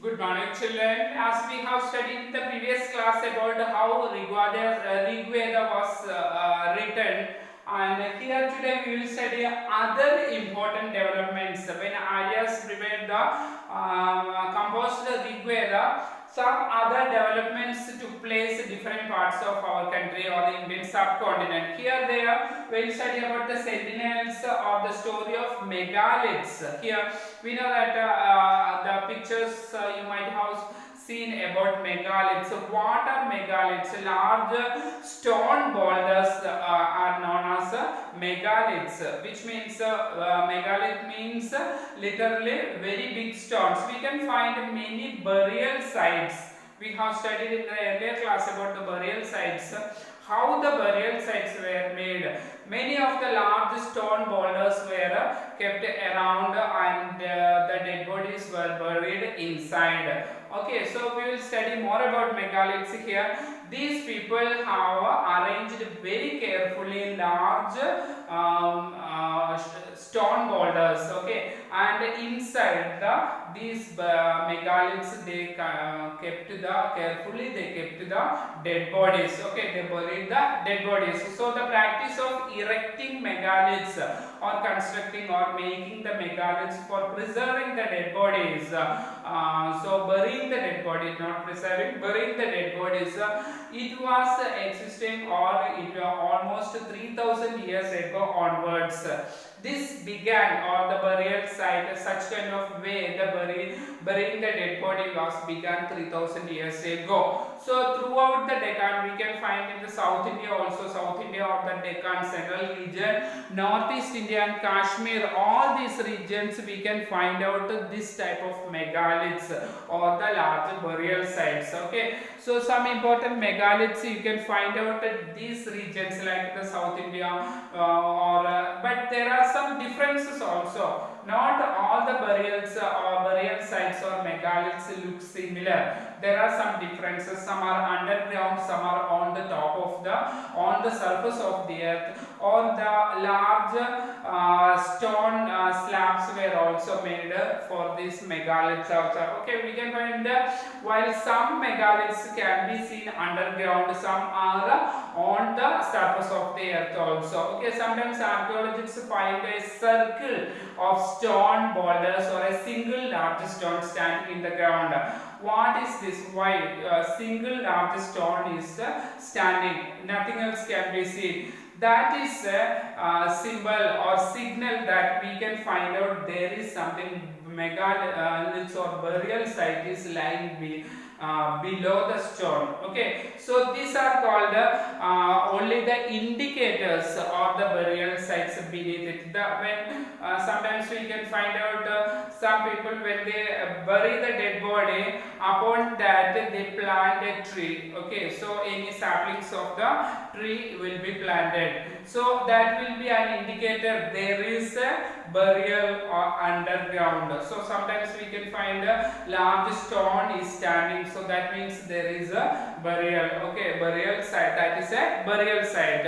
Good morning, children. As we have studied in the previous class about how Rig Veda was written, and here today we will study other important developments when Aryas prepared the composed Rig Veda. Some other developments took place in different parts of our country or the Indian subcontinent. Here they are. We will study about the sentinels or the story of megaliths. Here we know that the pictures you might have seen about megaliths. So what are megaliths? Large stone boulders are known as megaliths, which means megalith means literally very big stones. We can find many burial sites. We have studied in the earlier class about the burial sites, how the burial sites were made. Many of the large stone boulders were kept around and the dead bodies were buried inside. Okay, so we will study more about megaliths here. These people have arranged very carefully large stone boulders, okay, and inside these megaliths they kept the carefully they kept the dead bodies, okay, they buried the dead bodies. So the practice of erecting megaliths or constructing or making the megaliths for preserving the dead bodies, so burying the dead bodies, not preserving, burying the dead bodies, it was existing or it almost 3000 years ago onwards. This began, or the burial site, such kind of way the burying the dead body was began 3000 years ago. So throughout the Deccan we can find in the South India also, South India or the Deccan central region, Northeast India and Kashmir, all these regions we can find out this type of megaliths or the large burial sites, okay. So some important megaliths you can find out at these regions like the South India but there are some differences also. Not all the burials or burial sites or megaliths look similar. There are some differences. Some are underground, some are on the top of on the surface of the earth, or the large stone slabs were also made for these megaliths also. Okay, we can find while some megaliths can be seen underground, some are on the surface of the earth also. Okay, sometimes archaeologists find a circle of stone boulders or a single large stone standing in the ground. What is this? Why a single large stone is standing? Nothing else can be seen. That is a symbol or signal that we can find out there is something megaliths or burial site is lying below the stone. Okay, so these are called only the indicators of the burial sites beneath it. When sometimes we can find out some people when they bury the dead body, upon that they plant a tree. Okay, so any saplings of the tree will be planted. So that will be an indicator there is a burial underground. So sometimes we can find a large stone is standing, so that means there is a burial. Okay, burial site, that is a burial site.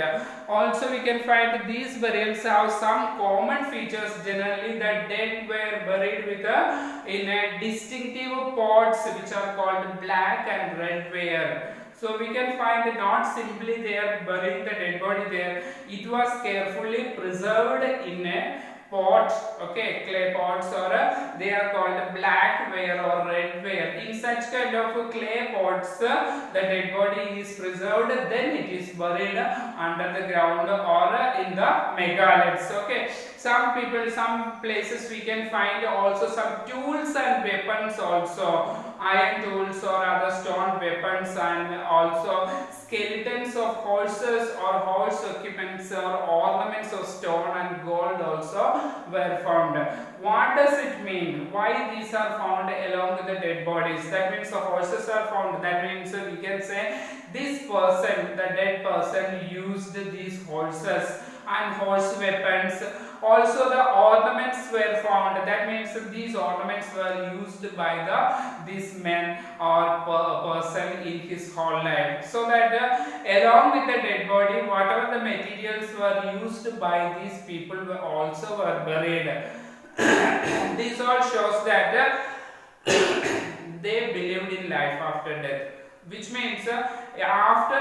Also we can find these burials have some common features. Generally the dead were buried with in a distinctive pots which are called black and red ware. So we can find not simply they are burying the dead body there, it was carefully preserved in a pot, okay, clay pots, or they are called black ware or red ware. In such kind of clay pots, the dead body is preserved, then it is buried under the ground or in the megaliths. Okay, some places we can find also some tools and weapons also, iron tools or other stone weapons, and also skeletons of horses or horse equipments or ornaments of stone and gold also were found. What does it mean? Why these are found along with the dead bodies? That means the horses are found. That means we can say this person, the dead person, used these horses and horse weapons. Also the ornaments were found. That means these ornaments were used by this man or person in his whole life. So that along with the dead body, whatever the materials were used by these people were buried. This all shows that they believed in life after death, which means after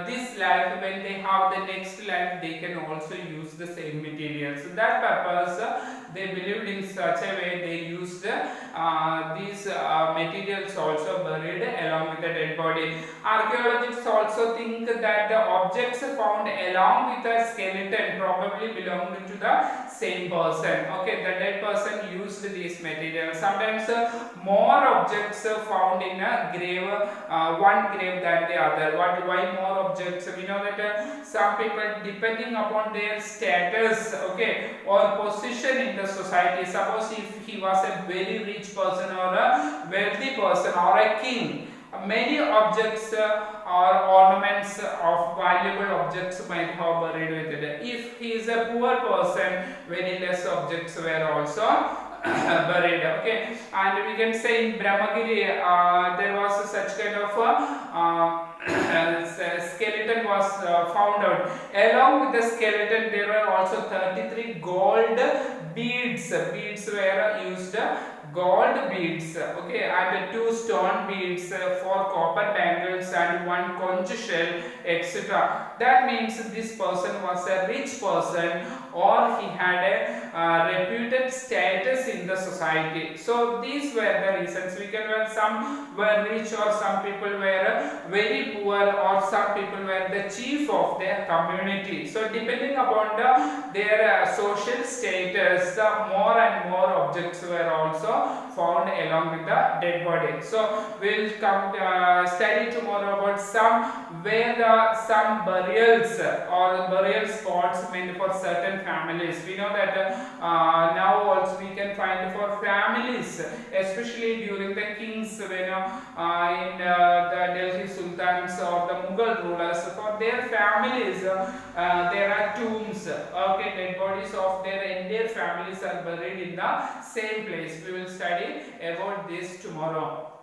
this life, when they have the next life, they can also use the same materials. So that purpose, they believed in such a way, they used these materials also buried along with the dead body. Archaeologists also think that the objects found along with the skeleton probably belonged to the same person. Okay, the dead person used these materials. Sometimes more objects found in a grave, one grave than the other. Why more objects? We know that some people, depending upon their status, okay, or position in the society, suppose if he was a very rich person or a wealthy person or a king, many objects or ornaments of valuable objects might have buried with it. If he is a poor person, very less objects were also buried. Okay, and we can say in Brahmagiri there was such kind of skeleton was found out. Along with the skeleton, there were also 33 gold beads. Beads were used, gold beads, okay, and 2 stone beads, 4 copper bangles, and 1 conch shell, etc. That means this person was a rich person, or he had a reputed status in the society. So these were the reasons. We can well, some were rich, or some people were very poor, or some people were the chief of their community. So depending upon their social status, more and more objects were also found along with the dead body. So we will come study tomorrow about some burials or burial spots meant for certain families. We know that now also we can find for families, especially during the kings, when in the Delhi Sultans or the Mughal rulers, for their families there are tombs. Okay, dead bodies of their entire families are buried in the same place. We will study about this tomorrow.